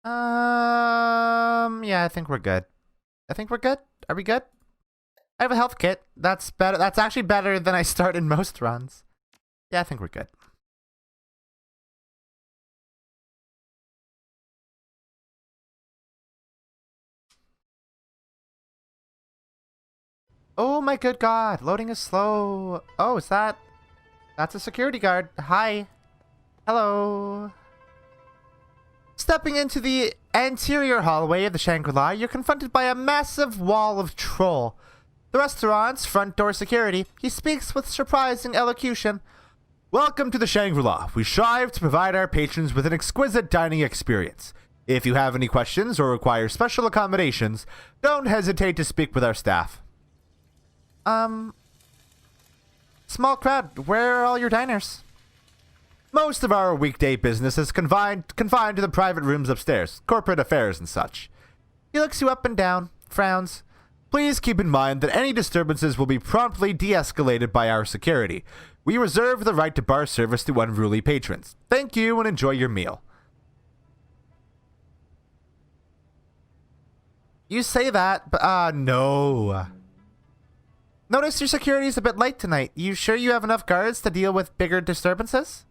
Yeah, I think we're good. I think we're good. Are we good? I have a health kit. That's better. That's actually better than I start in most runs. Yeah, I think we're good. Oh my good god, loading is slow. Oh, is that... That's a security guard. Hi. Hello. Stepping into the anterior hallway of the Shangri-La, you're confronted by a massive wall of troll. The restaurant's front door security. He speaks with surprising elocution. Welcome to the Shangri-La. We strive to provide our patrons with an exquisite dining experience. If you have any questions or require special accommodations, don't hesitate to speak with our staff. Small crowd. Where are all your diners? Most of our weekday business is confined to the private rooms upstairs, corporate affairs and such. He looks you up and down, frowns. Please keep in mind that any disturbances will be promptly de-escalated by our security. We reserve the right to bar service to unruly patrons. Thank you and enjoy your meal. You say that, but no. Notice your security is a bit light tonight. You sure you have enough guards to deal with bigger disturbances?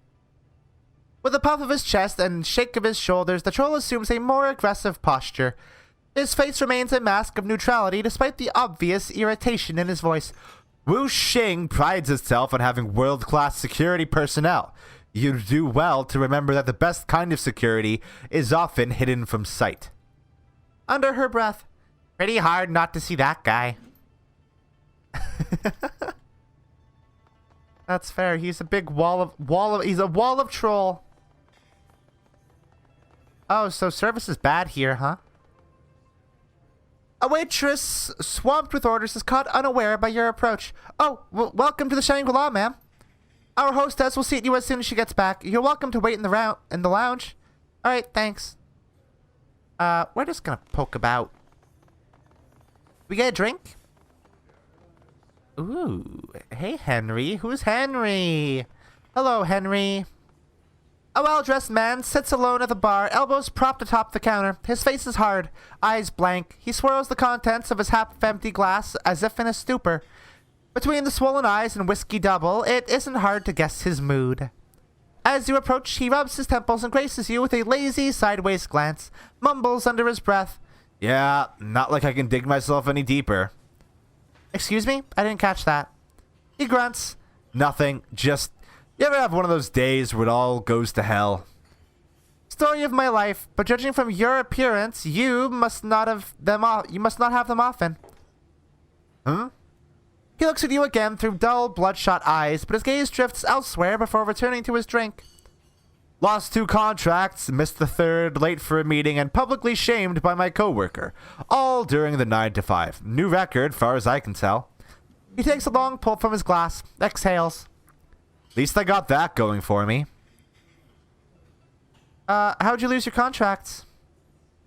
With a puff of his chest and shake of his shoulders, the troll assumes a more aggressive posture. His face remains a mask of neutrality despite the obvious irritation in his voice. Wu Xing prides itself on having world-class security personnel. You do well to remember that the best kind of security is often hidden from sight. Under her breath, pretty hard not to see that guy. That's fair. He's a big he's a wall of troll. Oh, so service is bad here, huh? A waitress swamped with orders is caught unaware by your approach. Oh, welcome to the Shangri-La, ma'am. Our hostess will seat you as soon as she gets back. You're welcome to wait in the lounge. All right, thanks. We're just gonna poke about. We get a drink? Ooh, hey Henry. Who's Henry? Hello, Henry. A well-dressed man sits alone at the bar, elbows propped atop the counter. His face is hard, eyes blank. He swirls the contents of his half-empty glass as if in a stupor. Between the swollen eyes and whiskey double, it isn't hard to guess his mood. As you approach, he rubs his temples and graces you with a lazy, sideways glance, mumbles under his breath. Yeah, not like I can dig myself any deeper. Excuse me? I didn't catch that. He grunts. Nothing. Just... You ever have one of those days where it all goes to hell? Story of my life, but judging from your appearance, you must not have them often. Huh? He looks at you again through dull, bloodshot eyes, but his gaze drifts elsewhere before returning to his drink. Lost 2 contracts, missed the 3rd, late for a meeting, and publicly shamed by my coworker. All during the 9 to 5. New record, far as I can tell. He takes a long pull from his glass, exhales. At least I got that going for me. How'd you lose your contracts?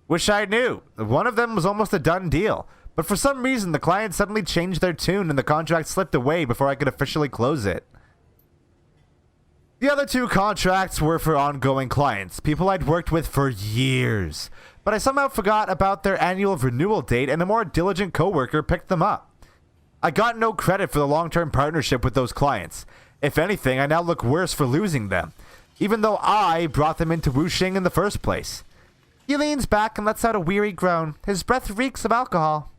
Wish I knew. One of them was almost a done deal. But for some reason, the client suddenly changed their tune and the contract slipped away before I could officially close it. The other 2 contracts were for ongoing clients, people I'd worked with for years. But I somehow forgot about their annual renewal date and a more diligent coworker picked them up. I got no credit for the long-term partnership with those clients. If anything, I now look worse for losing them, even though I brought them into Wu Xing in the first place. He leans back and lets out a weary groan. His breath reeks of alcohol.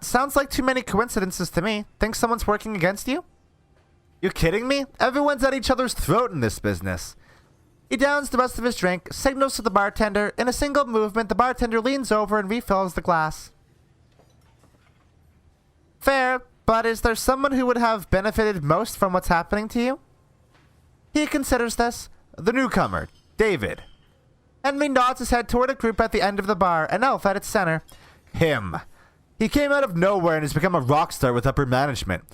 Sounds like too many coincidences to me. Think someone's working against you? You kidding me? Everyone's at each other's throat in this business. He downs the rest of his drink, signals to the bartender. In a single movement, the bartender leans over and refills the glass. Fair, but is there someone who would have benefited most from what's happening to you? He considers this. The newcomer, David. Henry nods his head toward a group at the end of the bar, an elf at its center. Him. He came out of nowhere and has become a rock star with upper management.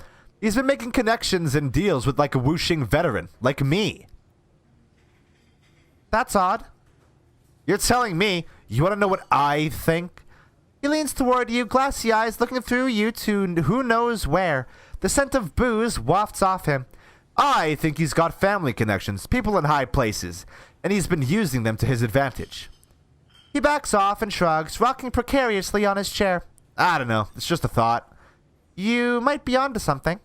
He's been making connections and deals with like a Wu Xing veteran, like me. That's odd. You're telling me you want to know what I think? He leans toward you, glassy eyes looking through you to who knows where. The scent of booze wafts off him. I think he's got family connections, people in high places. and he's been using them to his advantage. He backs off and shrugs, rocking precariously on his chair. I don't know, it's just a thought. You might be onto something.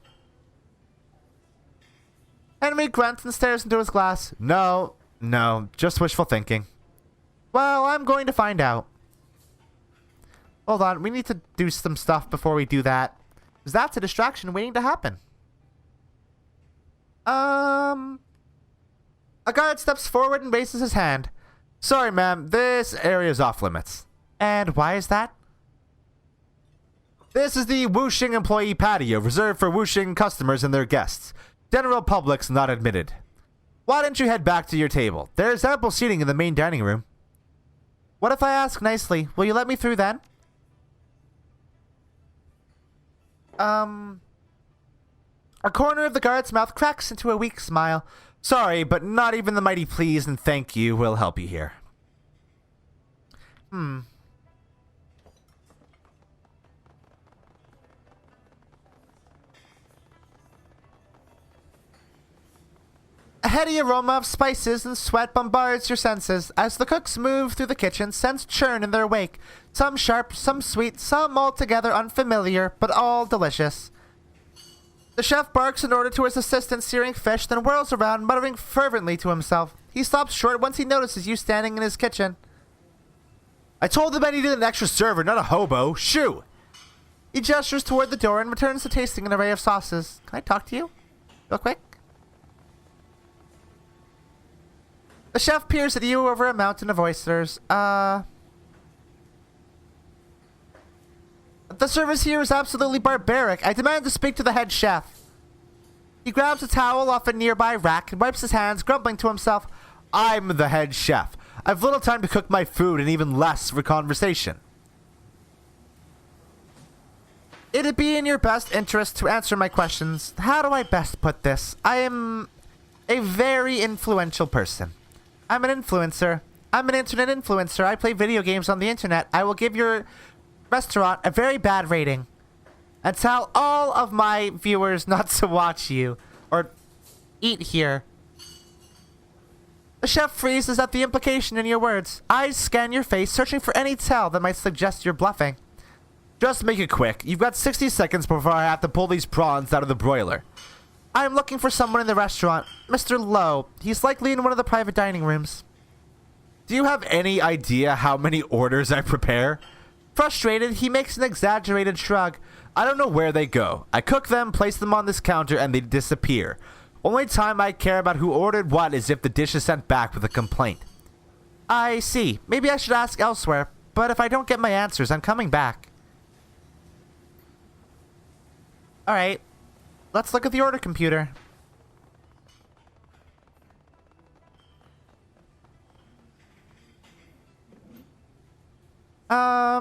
Henry grunts and stares into his glass. No, just wishful thinking. Well, I'm going to find out. Hold on, we need to do some stuff before we do that. Because that's a distraction waiting to happen. A guard steps forward and raises his hand. Sorry, ma'am, this area is off limits. And why is that? This is the Wuxing employee patio, reserved for Wuxing customers and their guests. General public's not admitted. Why don't you head back to your table? There's ample seating in the main dining room. What if I ask nicely? Will you let me through then? A corner of the guard's mouth cracks into a weak smile. Sorry, but not even the mighty please and thank you will help you here. A heady aroma of spices and sweat bombards your senses as the cooks move through the kitchen, scents churn in their wake. Some sharp, some sweet, some altogether unfamiliar, but all delicious. The chef barks an order to his assistant searing fish, then whirls around, muttering fervently to himself. He stops short once he notices you standing in his kitchen. I told the man he needed an extra server, not a hobo. Shoo! He gestures toward the door and returns to tasting an array of sauces. Can I talk to you? Real quick? The chef peers at you over a mountain of oysters. The service here is absolutely barbaric. I demand to speak to the head chef. He grabs a towel off a nearby rack and wipes his hands, grumbling to himself. I'm the head chef. I've little time to cook my food and even less for conversation. It'd be in your best interest to answer my questions. How do I best put this? I am a very influential person. I'm an influencer. I'm an internet influencer. I play video games on the internet. I will give your restaurant a very bad rating and tell all of my viewers not to watch you or eat here. The chef freezes at the implication in your words. Eyes scan your face, searching for any tell that might suggest you're bluffing. Just make it quick. You've got 60 seconds before I have to pull these prawns out of the broiler. I'm looking for someone in the restaurant. Mr. Lowe. He's likely in one of the private dining rooms. Do you have any idea how many orders I prepare? Frustrated, he makes an exaggerated shrug. I don't know where they go. I cook them, place them on this counter, and they disappear. Only time I care about who ordered what is if the dish is sent back with a complaint. I see. Maybe I should ask elsewhere, but if I don't get my answers, I'm coming back. Alright. Let's look at the order computer.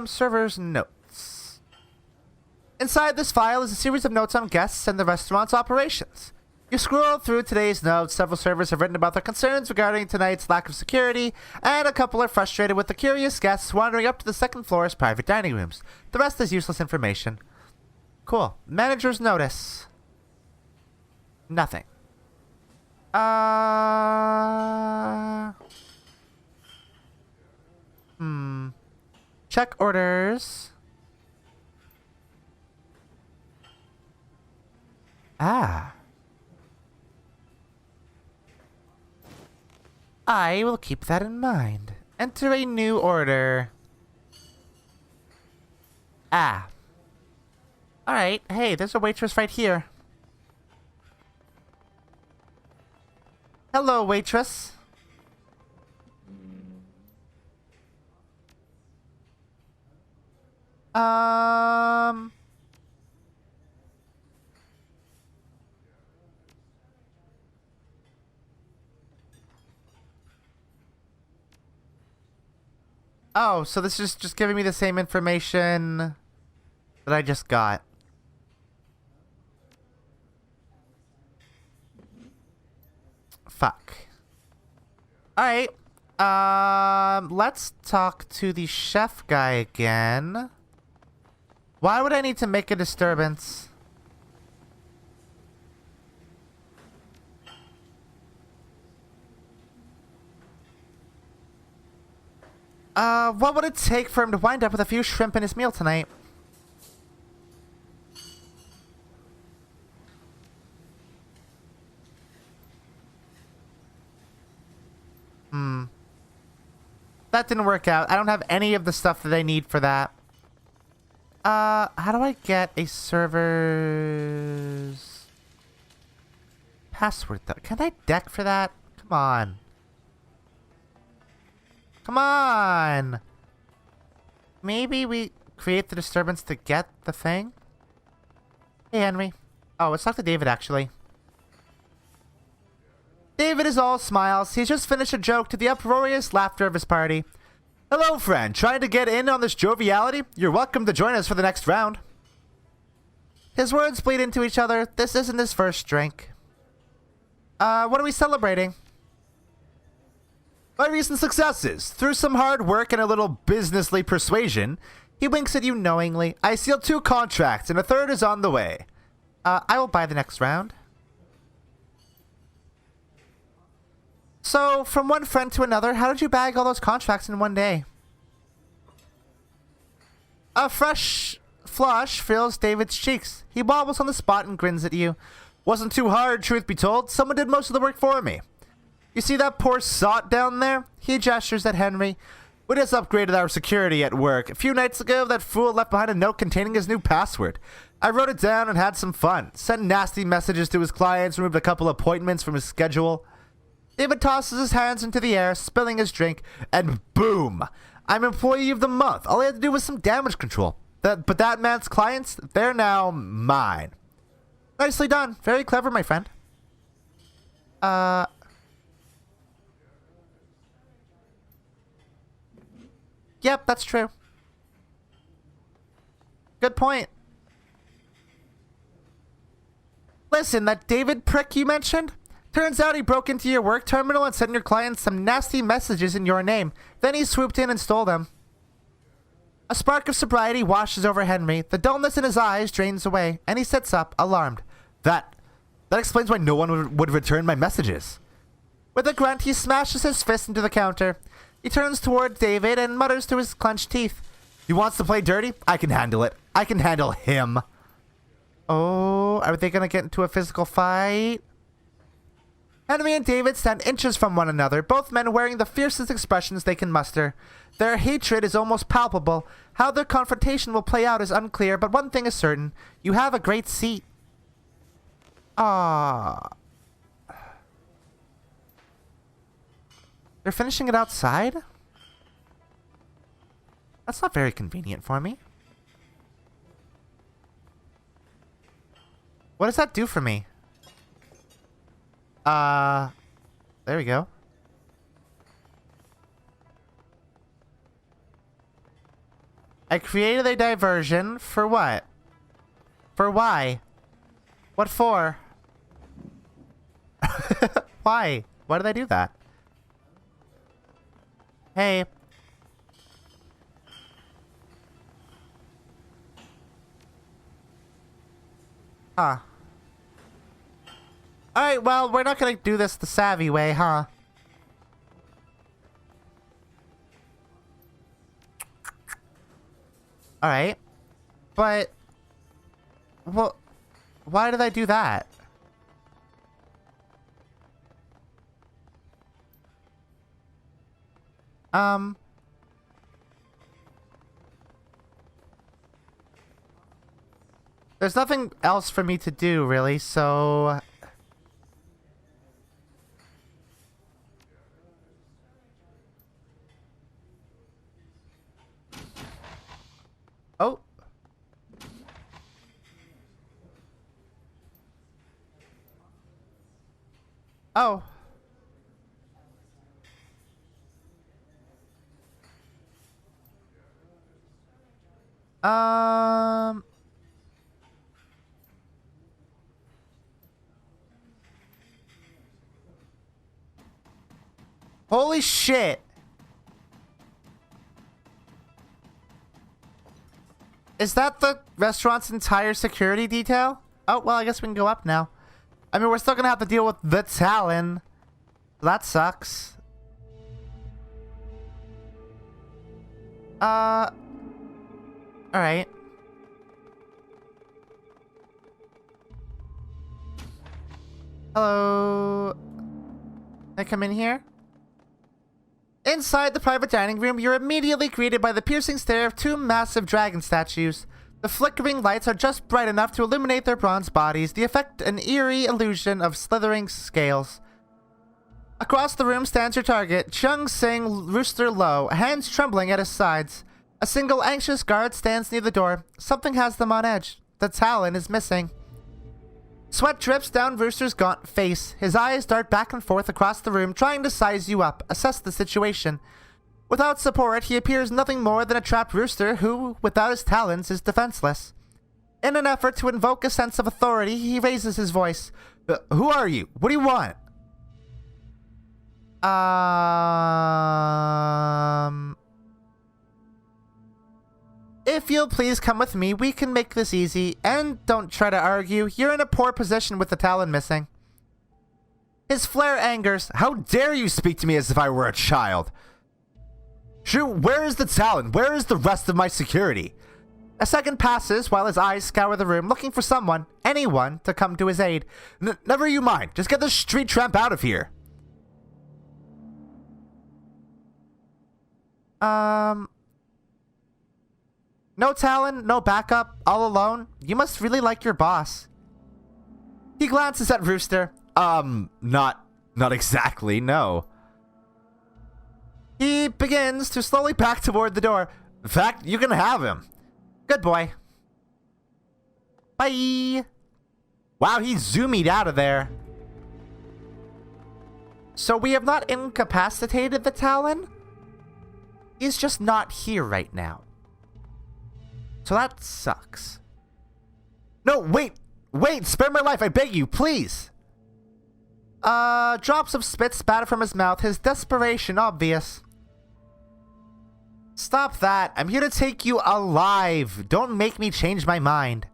Server's notes. Inside this file is a series of notes on guests and the restaurant's operations. You scroll through today's notes. Several servers have written about their concerns regarding tonight's lack of security, and a couple are frustrated with the curious guests wandering up to the second floor's private dining rooms. The rest is useless information. Cool. Manager's notice. Nothing. Check orders. I will keep that in mind. Enter a new order. Alright, hey, there's a waitress right here. Hello, waitress. Oh, so this is just giving me the same information that I just got. Fuck. Alright. Let's talk to the chef guy again. Why would I need to make a disturbance? What would it take for him to wind up with a few shrimp in his meal tonight? That didn't work out. I don't have any of the stuff that I need for that. How do I get a server's password, though? Can I deck for that? Come on. Come on! Maybe we create the disturbance to get the thing? Hey, Henry. Oh, let's talk to David, actually. David is all smiles. He's just finished a joke to the uproarious laughter of his party. Hello, friend. Trying to get in on this joviality? You're welcome to join us for the next round. His words bleed into each other. This isn't his first drink. What are we celebrating? My recent successes. Through some hard work and a little businessly persuasion, he winks at you knowingly. I sealed 2 contracts, and a 3rd is on the way. I will buy the next round. So, from one friend to another, how did you bag all those contracts in one day? A fresh flush fills David's cheeks. He wobbles on the spot and grins at you. Wasn't too hard, truth be told. Someone did most of the work for me. You see that poor sot down there? He gestures at Henry. We just upgraded our security at work. A few nights ago, that fool left behind a note containing his new password. I wrote it down and had some fun. Sent nasty messages to his clients, removed a couple appointments from his schedule. David tosses his hands into the air, spilling his drink, and boom! I'm Employee of the Month. All I had to do was some damage control. But that man's clients, they're now mine. Nicely done. Very clever, my friend. Yep, that's true. Good point. Listen, that David prick you mentioned? Turns out he broke into your work terminal and sent your clients some nasty messages in your name. Then he swooped in and stole them. A spark of sobriety washes over Henry. The dullness in his eyes drains away, and he sits up, alarmed. That explains why no one would return my messages. With a grunt, he smashes his fist into the counter. He turns toward David and mutters through his clenched teeth. He wants to play dirty? I can handle it. I can handle him. Oh, are they gonna get into a physical fight? Henry and David stand inches from one another, both men wearing the fiercest expressions they can muster. Their hatred is almost palpable. How their confrontation will play out is unclear, but one thing is certain. You have a great seat. Ah. They're finishing it outside? That's not very convenient for me. What does that do for me? There we go. I created a diversion for what? For why? What for? Why? Why did I do that? Hey. Huh. Alright, well, we're not gonna do this the savvy way, huh? Alright. But... well, why did I do that? There's nothing else for me to do, really, so... oh. Oh. Holy shit. Is that the restaurant's entire security detail? Oh, well, I guess we can go up now. I mean, we're still gonna have to deal with the Talon. That sucks. Alright. Hello? Can I come in here? Inside the private dining room, you're immediately greeted by the piercing stare of two massive dragon statues. The flickering lights are just bright enough to illuminate their bronze bodies, the effect an eerie illusion of slithering scales. Across the room stands your target, Chung Sing Rooster Low, hands trembling at his sides. A single anxious guard stands near the door. Something has them on edge. The talon is missing. Sweat drips down Rooster's gaunt face. His eyes dart back and forth across the room, trying to size you up, assess the situation. Without support, he appears nothing more than a trapped rooster who, without his talons, is defenseless. In an effort to invoke a sense of authority, he raises his voice. Who are you? What do you want? If you'll please come with me, we can make this easy. And don't try to argue. You're in a poor position with the talon missing. His flare angers. How dare you speak to me as if I were a child? Shoot, where is the talon? Where is the rest of my security? A second passes while his eyes scour the room, looking for someone, anyone, to come to his aid. Never you mind. Just get this street tramp out of here. No talon, no backup, all alone. You must really like your boss. He glances at Rooster. Not exactly, no. He begins to slowly back toward the door. In fact, you can have him. Good boy. Bye. Wow, he zoomed out of there. So we have not incapacitated the talon? He's just not here right now. So that sucks. No, wait, spare my life, I beg you, please. Drops of spit spatter from his mouth, his desperation obvious. Stop that, I'm here to take you alive. Don't make me change my mind.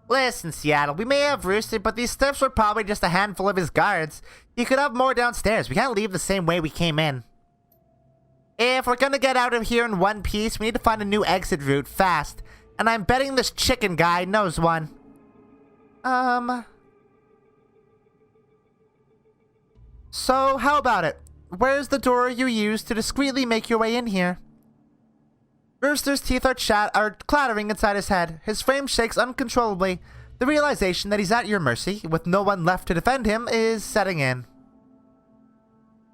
Listen, Seattle, we may have Rooster, but these steps were probably just a handful of his guards. You could have more downstairs. We can't leave the same way we came in. If we're gonna get out of here in one piece, we need to find a new exit route fast. And I'm betting this chicken guy knows one. So, how about it? Where's the door you used to discreetly make your way in here? Rooster's teeth are clattering inside his head. His frame shakes uncontrollably. The realization that he's at your mercy, with no one left to defend him, is setting in.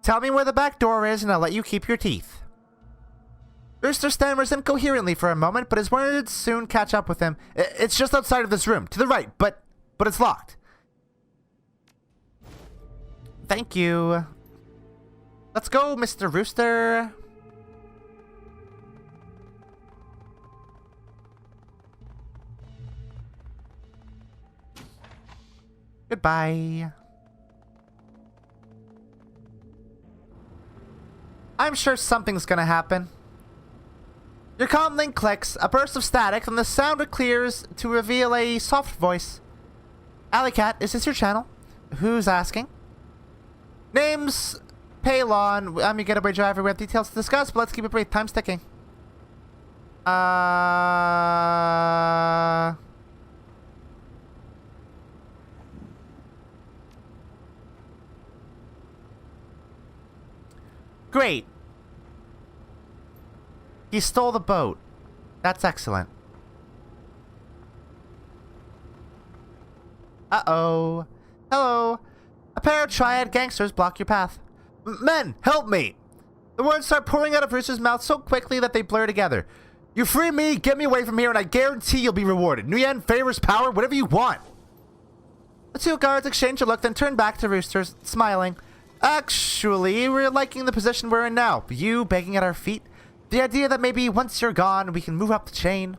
Tell me where the back door is and I'll let you keep your teeth. Rooster stammers incoherently for a moment, but his words soon catch up with him. It's just outside of this room, to the right, but it's locked. Thank you. Let's go, Mr. Rooster. Goodbye. I'm sure something's gonna happen. Your comm link clicks, a burst of static, and the sound clears to reveal a soft voice. Alley Cat, is this your channel? Who's asking? Name's Paylon. I'm your getaway driver. We have details to discuss, but let's keep it brief. Time's ticking. Great. He stole the boat. That's excellent. Uh-oh. Hello. A pair of triad gangsters block your path. Men, help me! The words start pouring out of Rooster's mouth so quickly that they blur together. You free me, get me away from here, and I guarantee you'll be rewarded. Nguyen, favors, power, whatever you want. The two guards exchange a look, then turn back to Rooster, smiling. Actually, we're liking the position we're in now. You begging at our feet. The idea that maybe once you're gone, we can move up the chain.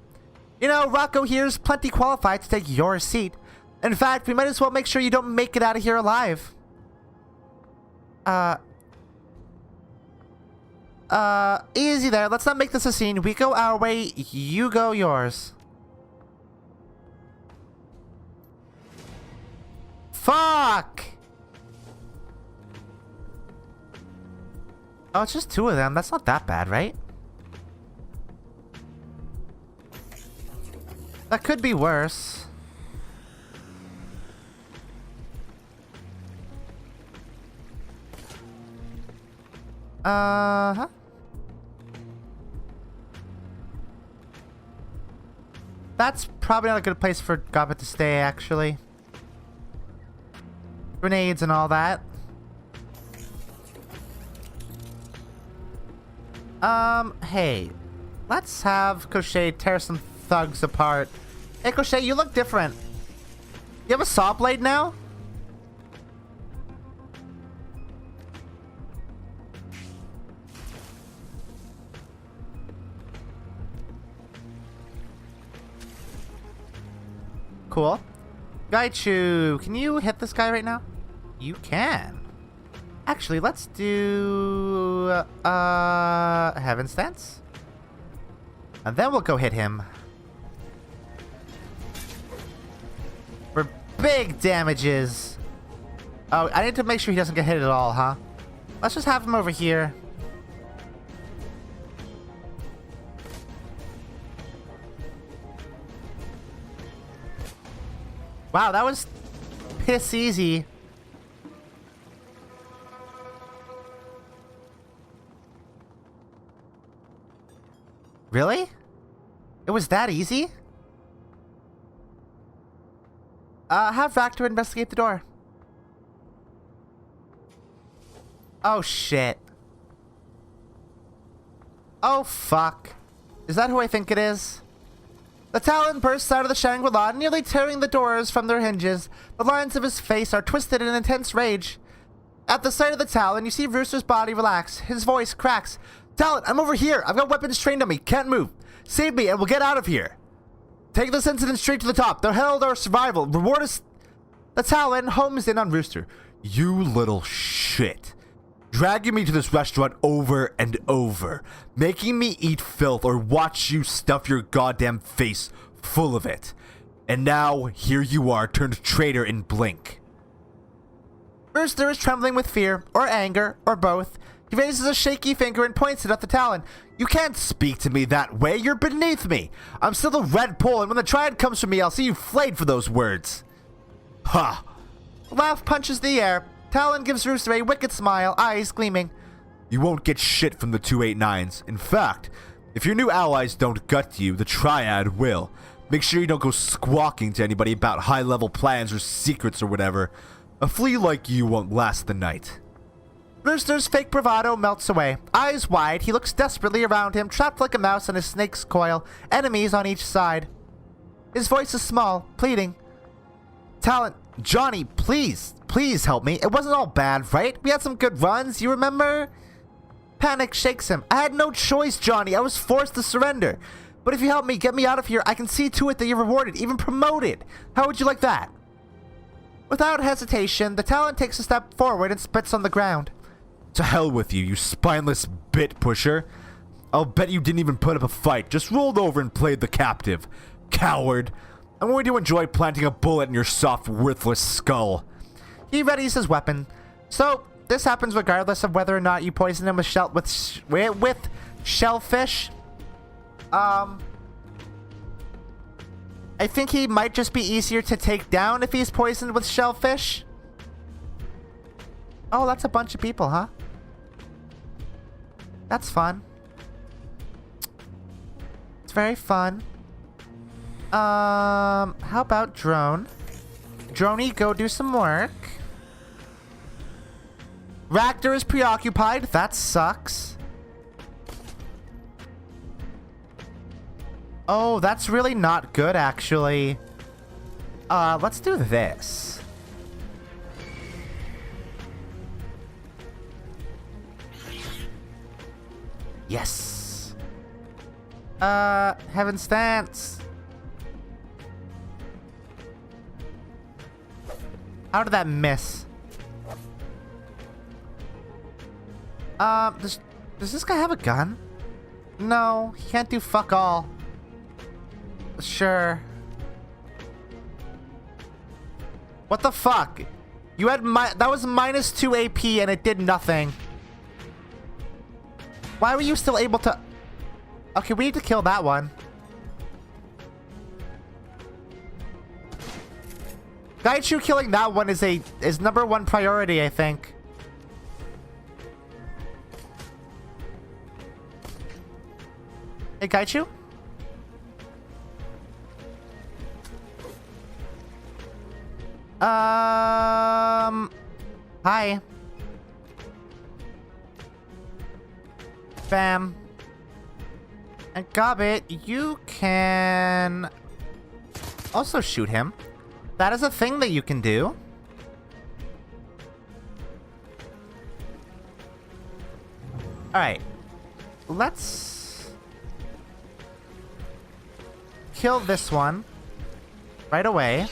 You know, Rocco here's plenty qualified to take your seat. In fact, we might as well make sure you don't make it out of here alive. Easy there. Let's not make this a scene. We go our way, you go yours. Fuck! Oh, it's just two of them. That's not that bad, right? That could be worse. Uh-huh. That's probably not a good place for Gobbet to stay, actually. Grenades and all that. Hey. Let's have Crochet tear some thugs apart. Hey, Crochet, you look different. You have a saw blade now? Cool. Gaichu, can you hit this guy right now? You can. Actually, let's do... Heaven's Dance? And then we'll go hit him. For big damages. Oh, I need to make sure he doesn't get hit at all, huh? Let's just have him over here. Wow, that was piss easy. Really? It was that easy? Have Ractor investigate the door. Oh, shit. Oh, fuck. Is that who I think it is? The Talon bursts out of the Shangri-La, nearly tearing the doors from their hinges. The lines of his face are twisted in intense rage. At the sight of the Talon, you see Rooster's body relax. His voice cracks. Talon, I'm over here. I've got weapons trained on me. Can't move. Save me and we'll get out of here. Take this incident straight to the top. They'll herald our survival. Reward us. The Talon homes in on Rooster. You little shit. Dragging me to this restaurant over and over. Making me eat filth or watch you stuff your goddamn face full of it. And now, here you are, turned traitor in blink. Rooster is trembling with fear, or anger, or both. He raises a shaky finger and points it at the Talon. You can't speak to me that way. You're beneath me. I'm still the Red Pole, and when the Triad comes for me, I'll see you flayed for those words. Ha! Laugh punches the air. Talon gives Rooster a wicked smile, eyes gleaming. You won't get shit from the 289s. In fact, if your new allies don't gut you, the Triad will. Make sure you don't go squawking to anybody about high-level plans or secrets or whatever. A flea like you won't last the night. Rooster's fake bravado melts away. Eyes wide, he looks desperately around him, trapped like a mouse in a snake's coil, enemies on each side. His voice is small, pleading. Talon, Johnny, please help me. It wasn't all bad, right? We had some good runs, you remember? Panic shakes him. I had no choice, Johnny. I was forced to surrender. But if you help me, get me out of here, I can see to it that you're rewarded, even promoted. How would you like that? Without hesitation, the Talon takes a step forward and spits on the ground. To hell with you, you spineless bit pusher. I'll bet you didn't even put up a fight, just rolled over and played the captive. Coward. I'm going to enjoy planting a bullet in your soft, worthless skull. He readies his weapon. So, this happens regardless of whether or not you poison him with shellfish. I think he might just be easier to take down if he's poisoned with shellfish. Oh, that's a bunch of people, huh? That's fun. It's very fun. How about drone? Droney, go do some work. Ractor is preoccupied. That sucks. Oh, that's really not good, actually. Let's do this. Yes. Heaven's Dance. How did that miss? Does this guy have a gun? No, he can't do fuck all. Sure. What the fuck? You had that was -2 AP and it did nothing. Why were you still able to... Okay, we need to kill that one. Gaichu killing that one is number one priority, I think. Hey, Gaichu? Hi. Bam. And Gobbit, you can also shoot him. That is a thing that you can do. Alright. Let's kill this one right away.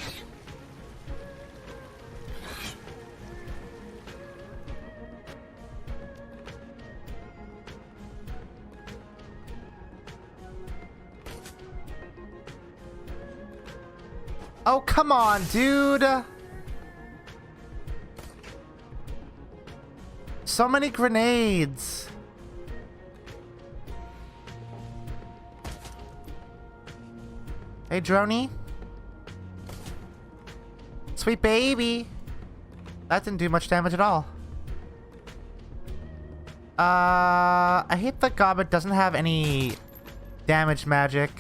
Oh, come on, dude. So many grenades. Hey, Droney. Sweet baby. That didn't do much damage at all. I hate that Gobbit doesn't have any damage magic.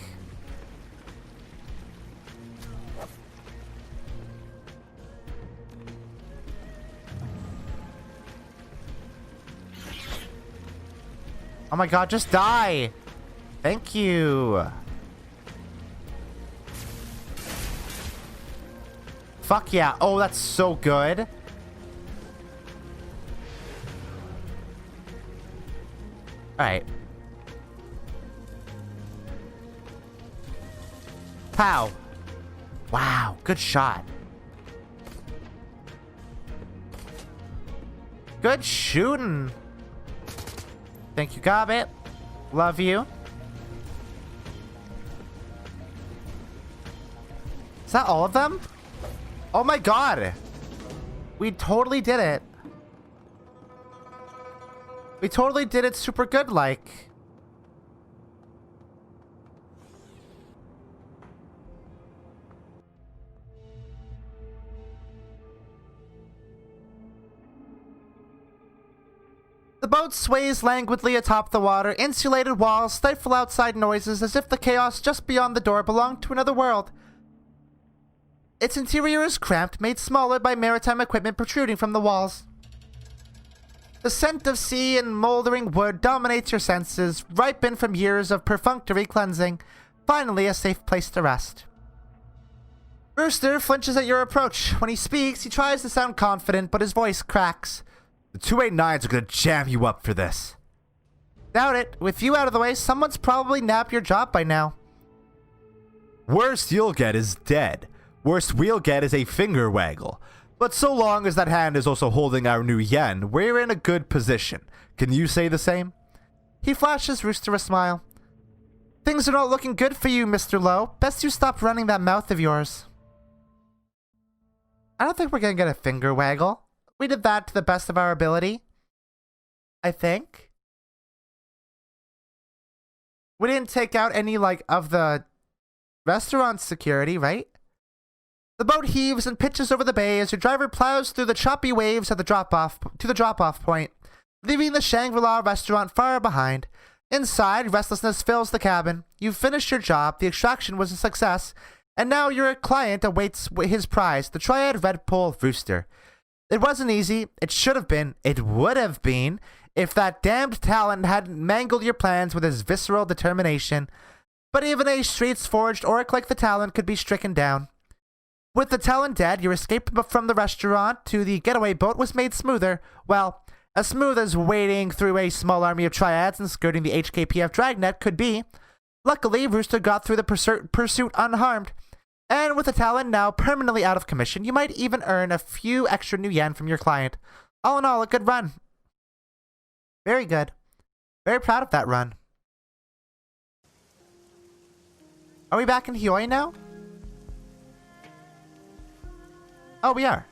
Oh my god, just die! Thank you! Fuck yeah. Oh, that's so good. Alright. Pow! Wow, good shot. Good shooting! Thank you, Gobbit. Love you. Is that all of them? Oh my god! We totally did it. We totally did it super good, like. The boat sways languidly atop the water. Insulated walls stifle outside noises as if the chaos just beyond the door belonged to another world. Its interior is cramped, made smaller by maritime equipment protruding from the walls. The scent of sea and moldering wood dominates your senses, ripened from years of perfunctory cleansing. Finally, a safe place to rest. Rooster flinches at your approach. When he speaks, he tries to sound confident, but his voice cracks. The 289s are gonna jam you up for this. Doubt it. With you out of the way, someone's probably nabbed your job by now. Worst you'll get is dead. Worst we'll get is a finger waggle. But so long as that hand is also holding our new yen, we're in a good position. Can you say the same? He flashes Rooster a smile. Things are not looking good for you, Mr. Lowe. Best you stop running that mouth of yours. I don't think we're gonna get a finger waggle. We did that to the best of our ability. I think. We didn't take out any, like, of the restaurant security, right? The boat heaves and pitches over the bay as your driver plows through the choppy waves at the drop-off point, leaving the Shangri-La restaurant far behind. Inside, restlessness fills the cabin. You've finished your job, the extraction was a success, and now your client awaits his prize, the Triad Red Pole Rooster. It wasn't easy, it should have been, it would have been, if that damned Talon hadn't mangled your plans with his visceral determination. But even a streets-forged orc like the Talon could be stricken down. With the Talon dead, your escape from the restaurant to the getaway boat was made smoother. Well, as smooth as wading through a small army of triads and skirting the HKPF dragnet could be. Luckily, Rooster got through the pursuit unharmed. And with the Talon now permanently out of commission, you might even earn a few extra new yen from your client. All in all, a good run. Very good. Very proud of that run. Are we back in Hioi now? Oh, we are.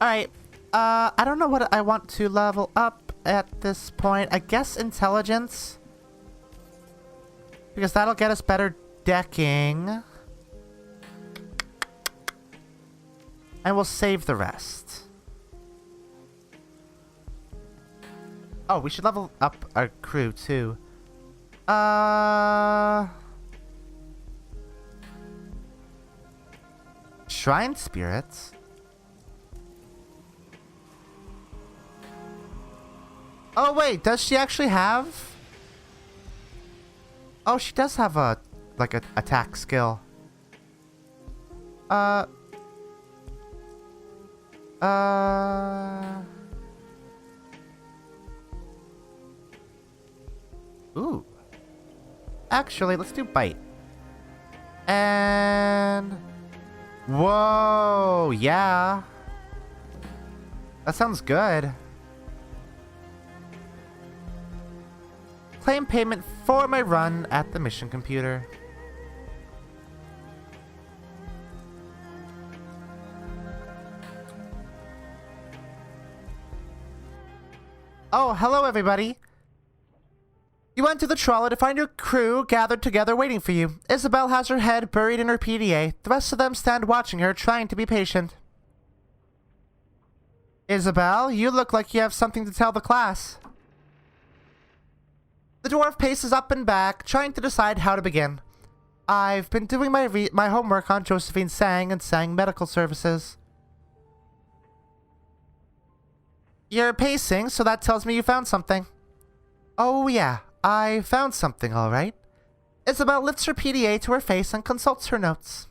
Alright. I don't know what I want to level up at this point. I guess intelligence. because that'll get us better decking. And we'll save the rest. Oh, we should level up our crew too. Shrine spirits. Oh wait, does she actually have? Oh, she does have a attack skill. Ooh. Actually, let's do bite. And whoa, yeah. That sounds good. Claim payment for my run at the mission computer. Oh, hello everybody. You went to the trawler to find your crew gathered together waiting for you. Isabel has her head buried in her PDA. The rest of them stand watching her, trying to be patient. Isabel, you look like you have something to tell the class. The dwarf paces up and back, trying to decide how to begin. I've been doing my homework on Josephine Sang and Sang Medical Services. You're pacing, so that tells me you found something. Oh yeah, I found something, alright. Isabel lifts her PDA to her face and consults her notes.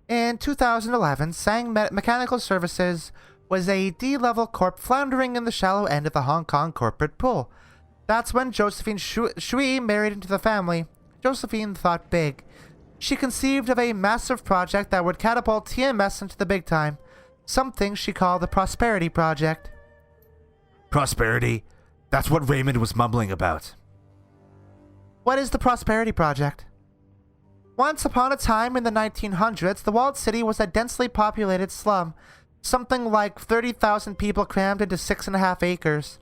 In 2011, Sang Mechanical Services was a D-level corp floundering in the shallow end of the Hong Kong corporate pool. That's when Josephine Shui married into the family. Josephine thought big. She conceived of a massive project that would catapult TMS into the big time. Something she called the Prosperity Project. Prosperity? That's what Raymond was mumbling about. What is the Prosperity Project? Once upon a time in the 1900s, the walled city was a densely populated slum. Something like 30,000 people crammed into 6.5 acres.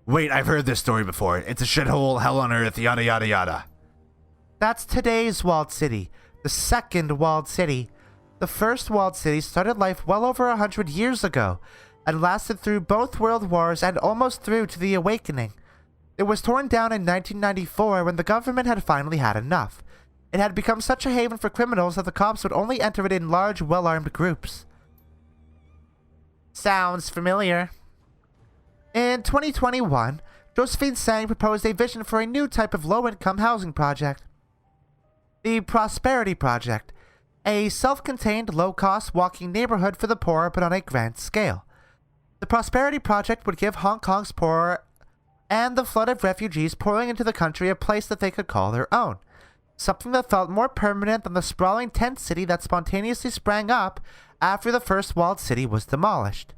Wait, I've heard this story before. It's a shithole, hell on earth, yada yada yada. That's today's walled city. The second walled city. The first walled city started life well over 100 years ago, and lasted through both world wars and almost through to the Awakening. It was torn down in 1994 when the government had finally had enough. It had become such a haven for criminals that the cops would only enter it in large, well-armed groups. Sounds familiar. In 2021, Josephine Sang proposed a vision for a new type of low-income housing project. The Prosperity Project, a self-contained, low-cost walking neighborhood for the poor but on a grand scale. The Prosperity Project would give Hong Kong's poor and the flood of refugees pouring into the country a place that they could call their own. Something that felt more permanent than the sprawling tent city that spontaneously sprang up after the first walled city was demolished.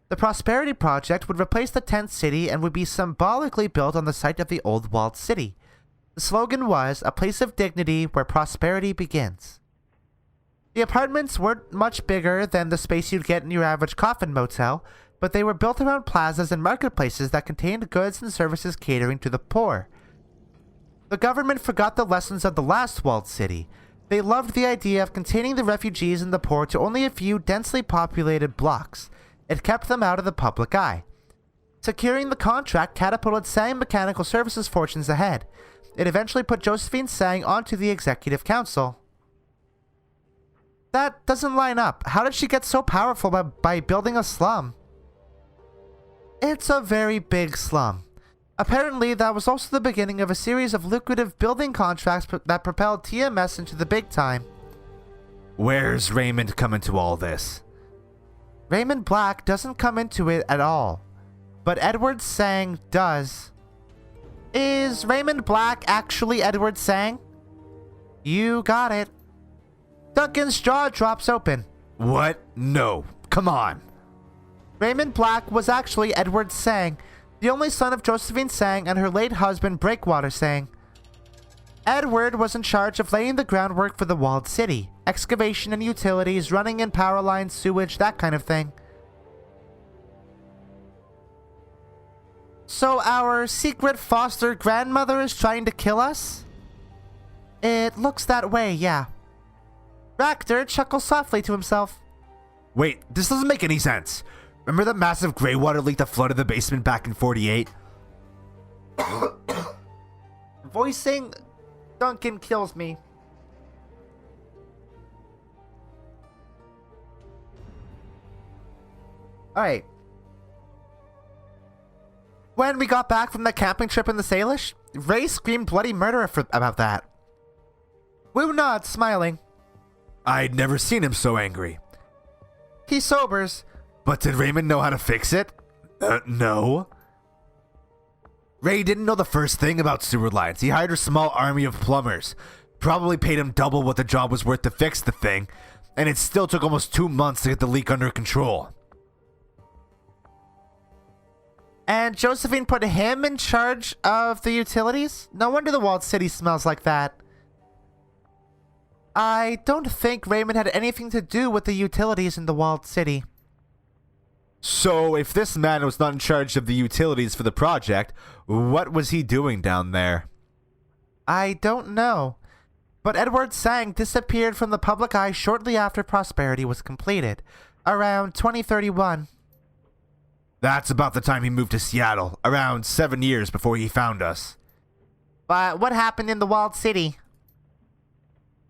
The Prosperity Project would replace the tent city and would be symbolically built on the site of the old walled city. The slogan was, "A place of dignity where prosperity begins." The apartments weren't much bigger than the space you'd get in your average coffin motel, but they were built around plazas and marketplaces that contained goods and services catering to the poor. The government forgot the lessons of the last walled city. They loved the idea of containing the refugees and the poor to only a few densely populated blocks. It kept them out of the public eye. Securing the contract catapulted Sang Mechanical Services' fortunes ahead. It eventually put Josephine Sang onto the executive council. That doesn't line up. How did she get so powerful by building a slum? It's a very big slum. Apparently, that was also the beginning of a series of lucrative building contracts that propelled TMS into the big time. Where's Raymond come into all this? Raymond Black doesn't come into it at all, but Edward Sang does. Is Raymond Black actually Edward Sang? You got it. Duncan's jaw drops open. What? No. Come on. Raymond Black was actually Edward Sang, the only son of Josephine Sang and her late husband Breakwater Sang. Edward was in charge of laying the groundwork for the walled city, excavation and utilities, running in power lines, sewage, that kind of thing. So our secret foster grandmother is trying to kill us? It looks that way, yeah. Ractor chuckles softly to himself. Wait, this doesn't make any sense. Remember the massive gray water leak that flooded the basement back in 48? Voicing Duncan kills me. Alright. When we got back from the camping trip in the Salish, Ray screamed bloody murder about that. Wu nods, smiling. I'd never seen him so angry. He sobers. But did Raymond know how to fix it? No. Ray didn't know the first thing about sewer lines. He hired a small army of plumbers. Probably paid him double what the job was worth to fix the thing. And it still took almost 2 months to get the leak under control. And Josephine put him in charge of the utilities? No wonder the walled city smells like that. I don't think Raymond had anything to do with the utilities in the walled city. So, if this man was not in charge of the utilities for the project, what was he doing down there? I don't know. But Edward Sang disappeared from the public eye shortly after Prosperity was completed, around 2031. That's about the time he moved to Seattle, around 7 years before he found us. But what happened in the walled city?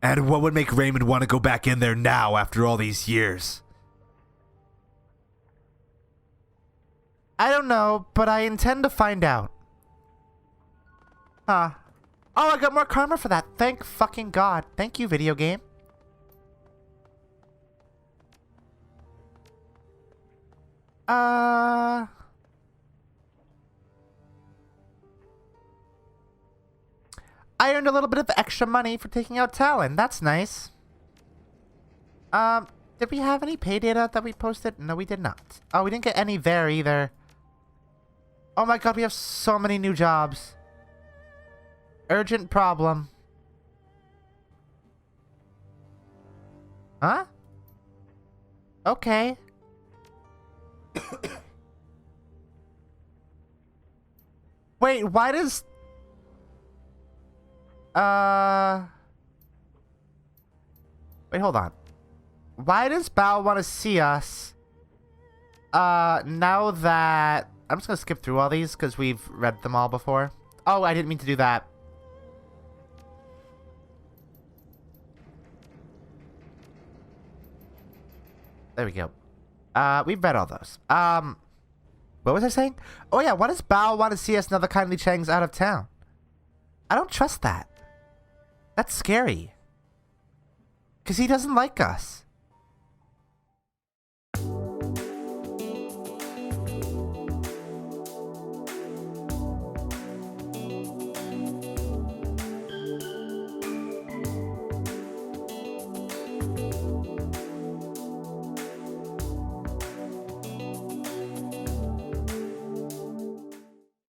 And what would make Raymond want to go back in there now after all these years? I don't know, but I intend to find out. Huh. Oh, I got more karma for that. Thank fucking God. Thank you, video game. I earned a little bit of extra money for taking out Talon. That's nice. Did we have any pay data that we posted? No, we did not. Oh, we didn't get any there either. Oh my God, we have so many new jobs. Urgent problem. Huh? Okay. Wait, why does... Wait, hold on. Why does Bao want to see us? Now that... I'm just gonna skip through all these because we've read them all before. Oh, I didn't mean to do that. There we go. We've read all those. What was I saying? Oh yeah, why does Bao want to see us now that Kindly Chang's out of town? I don't trust that. That's scary. Because he doesn't like us.